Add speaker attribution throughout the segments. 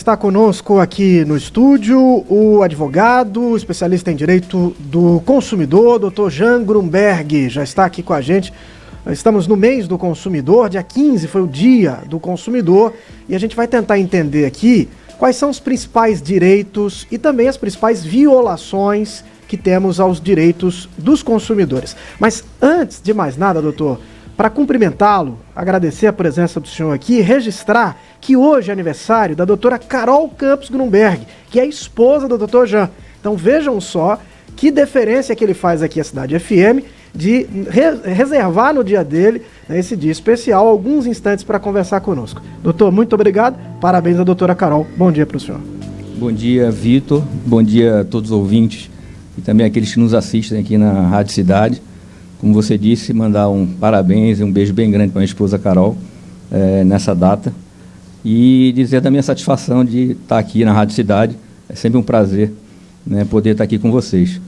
Speaker 1: Está conosco aqui no estúdio o advogado, especialista em direito do consumidor, Dr. Jean Grunberg, já está aqui com a gente. Estamos no mês do consumidor, dia 15 foi o dia do consumidor, e a gente vai tentar entender aqui quais são os principais direitos e também as principais violações que temos aos direitos dos consumidores. Mas antes de mais nada, doutor, para cumprimentá-lo, agradecer a presença do senhor aqui e registrar que hoje é aniversário da doutora Carol Campos Grunberg, que é esposa do doutor Jean. Então vejam só que deferência que ele faz aqui à Cidade FM de reservar no dia dele, esse dia especial, alguns instantes para conversar conosco. Doutor, muito obrigado, parabéns à doutora Carol, bom dia para o senhor.
Speaker 2: Bom dia, Vitor, bom dia a todos os ouvintes e também aqueles que nos assistem aqui na Rádio Cidade. Como você disse, mandar um parabéns e um beijo bem grande para minha esposa Carol nessa data e dizer da minha satisfação de estar aqui na Rádio Cidade. É sempre um prazer, né, poder estar aqui com vocês.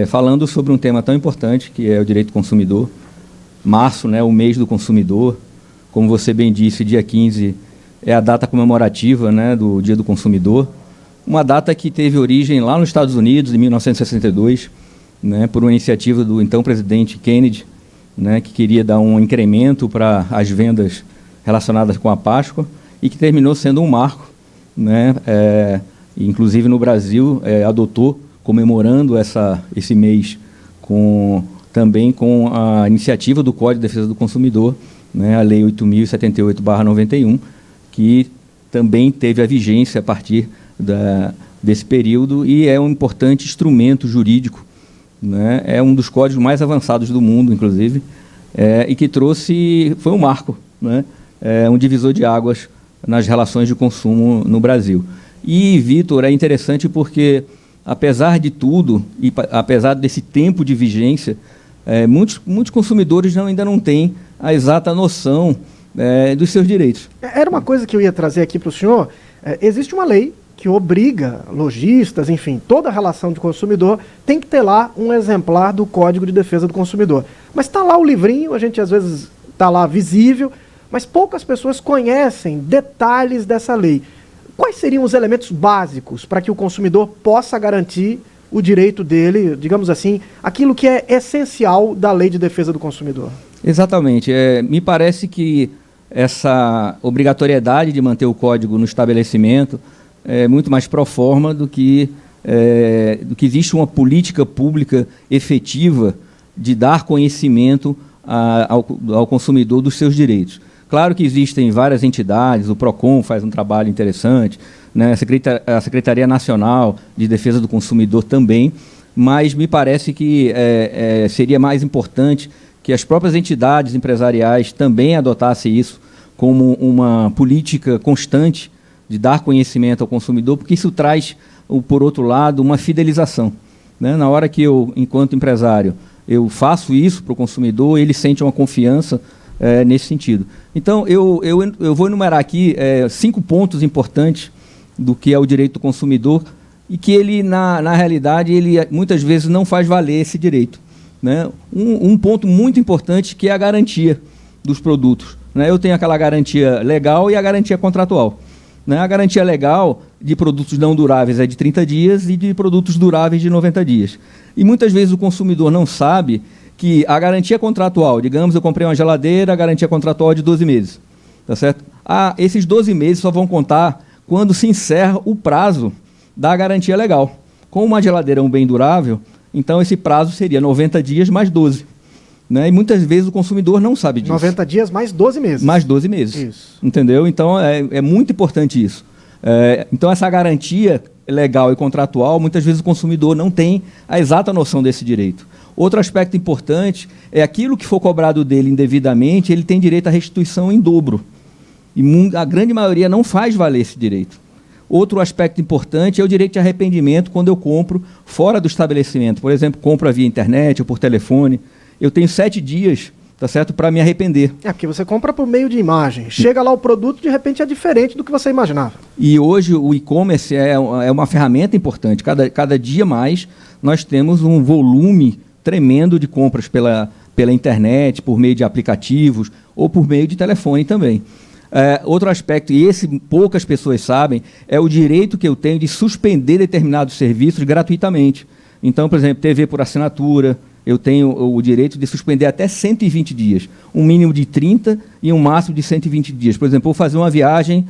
Speaker 2: Falando sobre um tema tão importante que é o direito do consumidor. Março, né, o mês do consumidor, como você bem disse, dia 15 é a data comemorativa, né, do Dia do Consumidor, uma data que teve origem lá nos Estados Unidos, em 1962, né, por uma iniciativa do então presidente Kennedy, né, que queria dar um incremento para as vendas relacionadas com a Páscoa e que terminou sendo um marco, né, inclusive no Brasil adotou, comemorando esse mês, também com a iniciativa do Código de Defesa do Consumidor, né, a Lei 8.078/91, que também teve a vigência a partir desse período e é um importante instrumento jurídico, né, é um dos códigos mais avançados do mundo, inclusive, e que foi um marco, né, um divisor de águas nas relações de consumo no Brasil. E, Vitor, é interessante porque, apesar de tudo, e apesar desse tempo de vigência, muitos consumidores ainda não têm a exata noção dos seus direitos.
Speaker 1: Era uma coisa que eu ia trazer aqui para o senhor. Existe uma lei que obriga lojistas, enfim, toda a relação de consumidor tem que ter lá um exemplar do Código de Defesa do Consumidor. Mas está lá o livrinho, a gente às vezes está lá visível, mas poucas pessoas conhecem detalhes dessa lei. Quais seriam os elementos básicos para que o consumidor possa garantir o direito dele, digamos assim, aquilo que é essencial da Lei de Defesa do Consumidor?
Speaker 2: Exatamente. Me parece que essa obrigatoriedade de manter o código no estabelecimento é muito mais pro forma do que existe uma política pública efetiva de dar conhecimento ao consumidor dos seus direitos. Claro que existem várias entidades, o PROCON faz um trabalho interessante, né, a Secretaria Nacional de Defesa do Consumidor também, mas me parece que seria mais importante que as próprias entidades empresariais também adotassem isso como uma política constante de dar conhecimento ao consumidor, porque isso traz, por outro lado, uma fidelização, né? Na hora que eu, enquanto empresário, eu faço isso para o consumidor, ele sente uma confiança nesse sentido. Então, eu vou enumerar aqui 5 pontos importantes do que é o direito do consumidor e que ele, na realidade, ele muitas vezes não faz valer esse direito, né? Um ponto muito importante que é a garantia dos produtos, né? Eu tenho aquela garantia legal e a garantia contratual, né? A garantia legal de produtos não duráveis é de 30 dias e de produtos duráveis de 90 dias. E muitas vezes o consumidor não sabe que a garantia contratual, digamos, eu comprei uma geladeira, a garantia contratual é de 12 meses, tá certo? Esses 12 meses só vão contar quando se encerra o prazo da garantia legal. Como uma geladeira é um bem durável, então esse prazo seria 90 dias mais 12. Né? E muitas vezes o consumidor não sabe disso.
Speaker 1: 90 dias mais 12 meses.
Speaker 2: Mais 12 meses.
Speaker 1: Isso.
Speaker 2: Entendeu? Então é muito importante isso. Então essa garantia legal e contratual, muitas vezes o consumidor não tem a exata noção desse direito. Outro aspecto importante é aquilo que for cobrado dele indevidamente, ele tem direito à restituição em dobro. E a grande maioria não faz valer esse direito. Outro aspecto importante é o direito de arrependimento quando eu compro fora do estabelecimento. Por exemplo, compro via internet ou por telefone. Eu tenho 7 dias, tá certo, para me arrepender.
Speaker 1: Porque você compra por meio de imagem. Chega lá o produto, de repente é diferente do que você imaginava.
Speaker 2: E hoje o e-commerce é uma ferramenta importante. Cada dia mais nós temos um volume tremendo de compras pela internet, por meio de aplicativos ou por meio de telefone também. Outro aspecto, e esse poucas pessoas sabem, é o direito que eu tenho de suspender determinados serviços gratuitamente. Então, por exemplo, TV por assinatura, eu tenho o direito de suspender até 120 dias, um mínimo de 30 e um máximo de 120 dias. Por exemplo, vou fazer uma viagem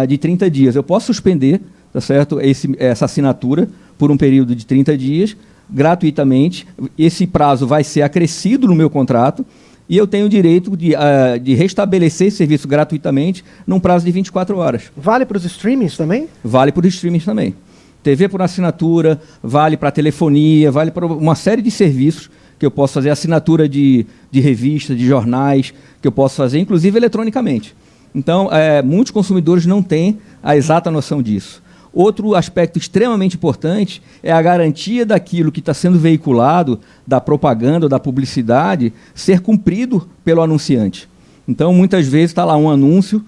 Speaker 2: de 30 dias, eu posso suspender, tá certo, essa assinatura por um período de 30 dias, gratuitamente. Esse prazo vai ser acrescido no meu contrato e eu tenho o direito de restabelecer esse serviço gratuitamente num prazo de 24 horas.
Speaker 1: Vale para os streamings também?
Speaker 2: Vale para os streamings também. TV por assinatura, vale para telefonia, vale para uma série de serviços que eu posso fazer, assinatura de revistas, de jornais, que eu posso fazer, inclusive eletronicamente. Então, muitos consumidores não têm a exata noção disso. Outro aspecto extremamente importante é a garantia daquilo que está sendo veiculado, da propaganda, da publicidade, ser cumprido pelo anunciante. Então, muitas vezes está lá um anúncio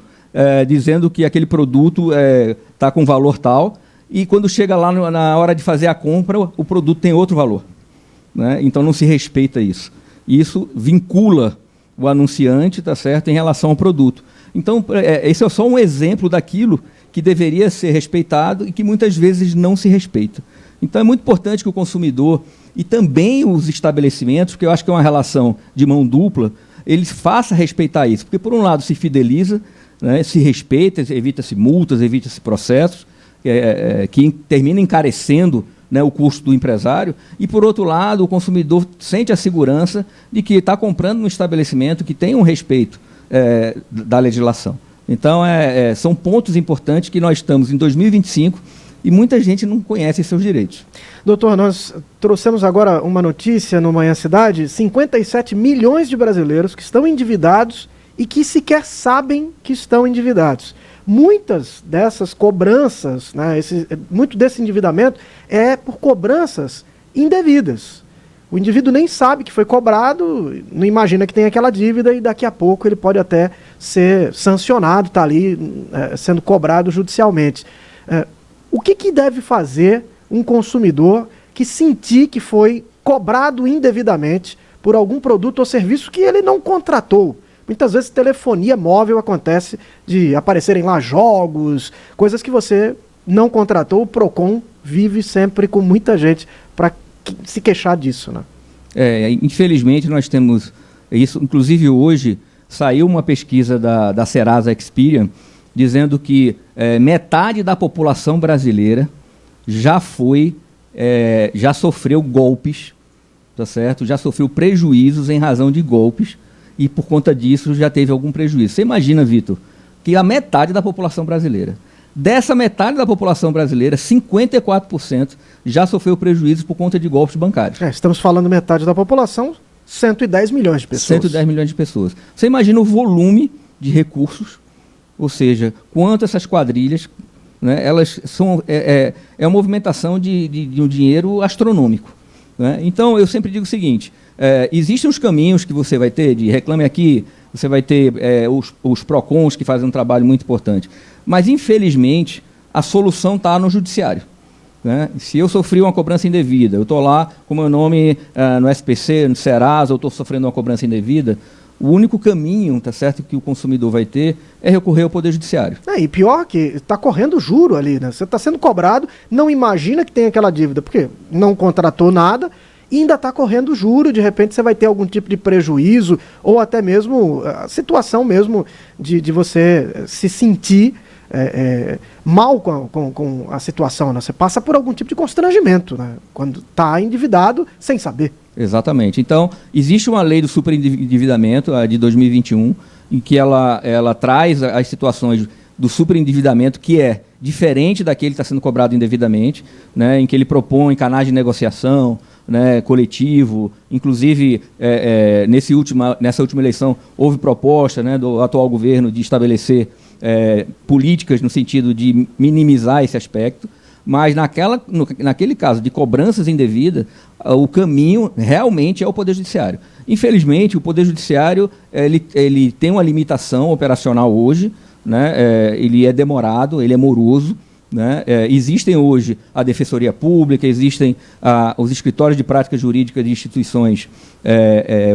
Speaker 2: dizendo que aquele produto está com valor tal, e quando chega lá na hora de fazer a compra, o produto tem outro valor, né? Então não se respeita isso. Isso vincula o anunciante, tá certo, em relação ao produto. Então, esse é só um exemplo daquilo que deveria ser respeitado e que muitas vezes não se respeita. Então é muito importante que o consumidor e também os estabelecimentos, porque eu acho que é uma relação de mão dupla, eles façam respeitar isso. Porque, por um lado, se fideliza, né, se respeita, evita-se multas, evita-se processos, que termina encarecendo, né, o custo do empresário, e, por outro lado, o consumidor sente a segurança de que está comprando num estabelecimento que tem um respeito da legislação. Então, são pontos importantes que nós estamos em 2025 e muita gente não conhece seus direitos.
Speaker 1: Doutor, nós trouxemos agora uma notícia no Manhã Cidade: 57 milhões de brasileiros que estão endividados e que sequer sabem que estão endividados. Muitas dessas cobranças, né, muito desse endividamento é por cobranças indevidas. O indivíduo nem sabe que foi cobrado, não imagina que tem aquela dívida e daqui a pouco ele pode até ser sancionado, está ali sendo cobrado judicialmente. O que deve fazer um consumidor que sentir que foi cobrado indevidamente por algum produto ou serviço que ele não contratou? Muitas vezes telefonia móvel acontece de aparecerem lá jogos, coisas que você não contratou. O PROCON vive sempre com muita gente para se queixar disso, né?
Speaker 2: Infelizmente nós temos isso. Inclusive hoje saiu uma pesquisa da Serasa Experian dizendo que metade da população brasileira já sofreu golpes, tá certo? Já sofreu prejuízos em razão de golpes. E por conta disso já teve algum prejuízo. Você imagina, Vitor, que a metade da população brasileira, dessa metade da população brasileira, 54% já sofreu prejuízo por conta de golpes bancários.
Speaker 1: Estamos falando metade da população, 110 milhões de pessoas.
Speaker 2: 110 milhões de pessoas. Você imagina o volume de recursos, ou seja, quanto essas quadrilhas, né, elas são, uma movimentação de um dinheiro astronômico, né? Então, eu sempre digo o seguinte: existem os caminhos que você vai ter de Reclame Aqui, você vai ter os PROCONs que fazem um trabalho muito importante. Mas, infelizmente, a solução está no judiciário, né? Se eu sofri uma cobrança indevida, eu estou lá com o meu nome no SPC, no Serasa, eu estou sofrendo uma cobrança indevida, o único caminho, tá certo, que o consumidor vai ter é recorrer ao Poder Judiciário.
Speaker 1: E pior que está correndo juro ali, né? Você está sendo cobrado, não imagina que tem aquela dívida, porque não contratou nada e ainda está correndo juro, de repente você vai ter algum tipo de prejuízo ou até mesmo a situação mesmo de você se sentir mal com a situação, né? Você passa por algum tipo de constrangimento, né, quando está endividado sem saber.
Speaker 2: Exatamente. Então, existe uma lei do superendividamento, a de 2021, em que ela traz as situações do superendividamento, que é diferente daquele que está sendo cobrado indevidamente, né, em que ele propõe canais de negociação, né, coletivo. Inclusive, nessa última eleição, houve proposta, né, do atual governo de estabelecer políticas no sentido de minimizar esse aspecto. Mas naquele caso de cobranças indevidas, o caminho realmente é o Poder Judiciário. Infelizmente, o Poder Judiciário ele tem uma limitação operacional hoje, né? Ele é demorado, ele é moroso, né? Existem hoje a Defensoria Pública, existem os escritórios de prática jurídica de instituições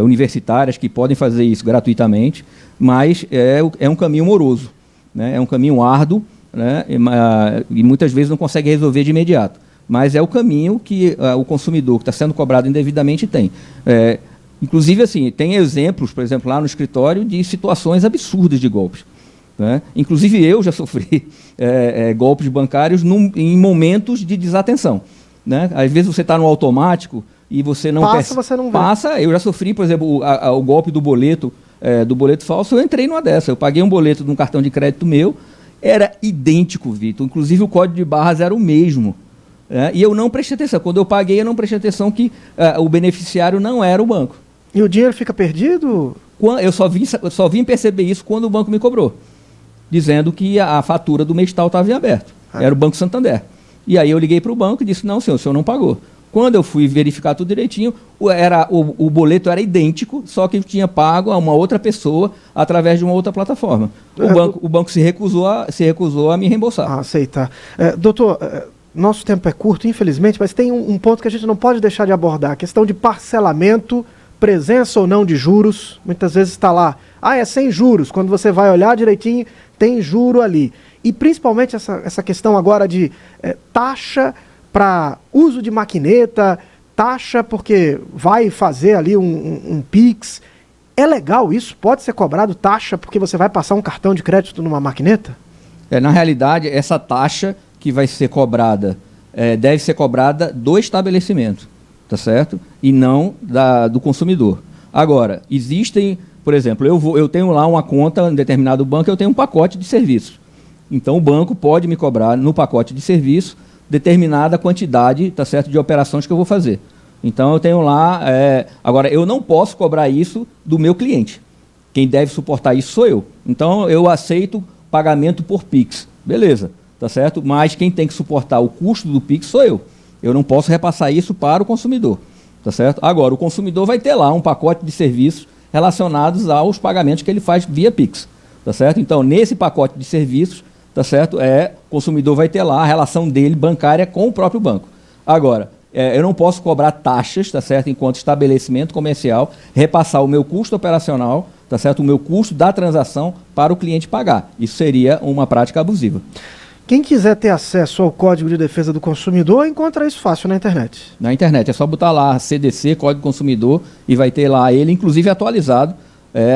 Speaker 2: universitárias que podem fazer isso gratuitamente, mas é um caminho moroso. né? É um caminho árduo, né? E muitas vezes não consegue resolver de imediato. Mas é o caminho que o consumidor que está sendo cobrado indevidamente tem. Inclusive, assim, tem exemplos, por exemplo, lá no escritório, de situações absurdas de golpes, né? Inclusive, eu já sofri golpes bancários em momentos de desatenção, né? Às vezes você está no automático e você não
Speaker 1: você não vê.
Speaker 2: Passa, eu já sofri, por exemplo, o golpe do boleto falso, eu entrei numa dessa. Eu paguei um boleto de um cartão de crédito meu, era idêntico, Vitor. Inclusive, o código de barras era o mesmo. E eu não prestei atenção. Quando eu paguei, eu não prestei atenção que o beneficiário não era o banco.
Speaker 1: E o dinheiro fica perdido?
Speaker 2: Eu só vim perceber isso quando o banco me cobrou, dizendo que a fatura do mês tal estava em aberto. Era o Banco Santander. E aí eu liguei para o banco e disse, não, senhor, o senhor não pagou. Quando eu fui verificar tudo direitinho, o boleto era idêntico, só que eu tinha pago a uma outra pessoa através de uma outra plataforma. O banco se recusou a me reembolsar.
Speaker 1: Aceitar. Doutor, nosso tempo é curto, infelizmente, mas tem um ponto que a gente não pode deixar de abordar, a questão de parcelamento, presença ou não de juros. Muitas vezes está lá, é sem juros. Quando você vai olhar direitinho, tem juro ali. E principalmente essa questão agora de taxa para uso de maquineta, taxa porque vai fazer ali um Pix. É legal isso? Pode ser cobrado taxa porque você vai passar um cartão de crédito numa maquineta?
Speaker 2: Na realidade, essa taxa que vai ser cobrada deve ser cobrada do estabelecimento, tá certo? E não do consumidor. Agora, existem, por exemplo, eu tenho lá uma conta em determinado banco, eu tenho um pacote de serviços. Então, o banco pode me cobrar no pacote de serviço determinada quantidade, tá certo, de operações que eu vou fazer. Então, eu tenho lá... Agora, eu não posso cobrar isso do meu cliente. Quem deve suportar isso sou eu. Então, eu aceito pagamento por Pix. Beleza, tá certo? Mas quem tem que suportar o custo do Pix sou eu. Eu não posso repassar isso para o consumidor, tá certo? Agora, o consumidor vai ter lá um pacote de serviços relacionados aos pagamentos que ele faz via Pix, tá certo? Então, nesse pacote de serviços, tá certo? O consumidor vai ter lá a relação dele bancária com o próprio banco. Agora, eu não posso cobrar taxas, tá certo? Enquanto estabelecimento comercial, repassar o meu custo operacional, tá certo? O meu custo da transação para o cliente pagar. Isso seria uma prática abusiva.
Speaker 1: Quem quiser ter acesso ao Código de Defesa do Consumidor, encontra isso fácil na internet. Na internet,
Speaker 2: é só botar lá CDC, Código do Consumidor, e vai ter lá ele, inclusive atualizado.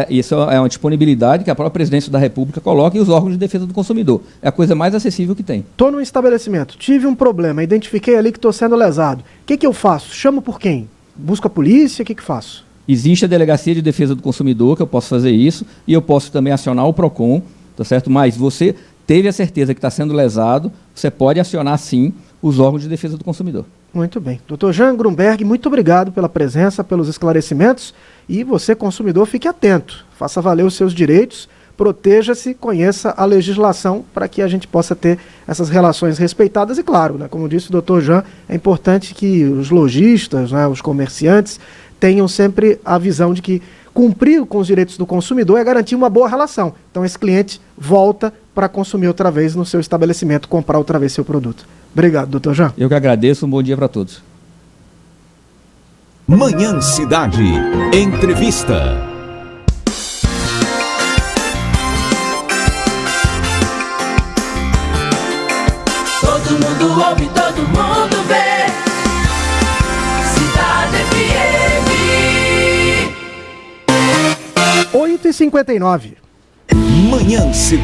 Speaker 2: Isso é uma disponibilidade que a própria Presidência da República coloca e os órgãos de defesa do consumidor. É a coisa mais acessível que tem.
Speaker 1: Estou num estabelecimento, tive um problema, identifiquei ali que estou sendo lesado. O que eu faço? Chamo por quem? Busco a polícia? O que faço?
Speaker 2: Existe a Delegacia de Defesa do Consumidor, que eu posso fazer isso, e eu posso também acionar o PROCON, tá certo? Mas você teve a certeza que está sendo lesado, você pode acionar, sim, os órgãos de defesa do consumidor.
Speaker 1: Muito bem. Dr. Jean Grunberg, muito obrigado pela presença, pelos esclarecimentos. E você, consumidor, fique atento. Faça valer os seus direitos, proteja-se, conheça a legislação para que a gente possa ter essas relações respeitadas. E claro, né, como disse o Dr. Jean, é importante que os lojistas, né, os comerciantes, tenham sempre a visão de que cumprir com os direitos do consumidor é garantir uma boa relação. Então esse cliente volta para consumir outra vez no seu estabelecimento, comprar outra vez seu produto. Obrigado, doutor Jean.
Speaker 2: Eu que agradeço, um bom dia para todos.
Speaker 3: Manhã Cidade. Entrevista.
Speaker 4: Todo mundo ouve, todo mundo vê. Cidade FM.
Speaker 1: 8h59.
Speaker 3: Manhã Cidade.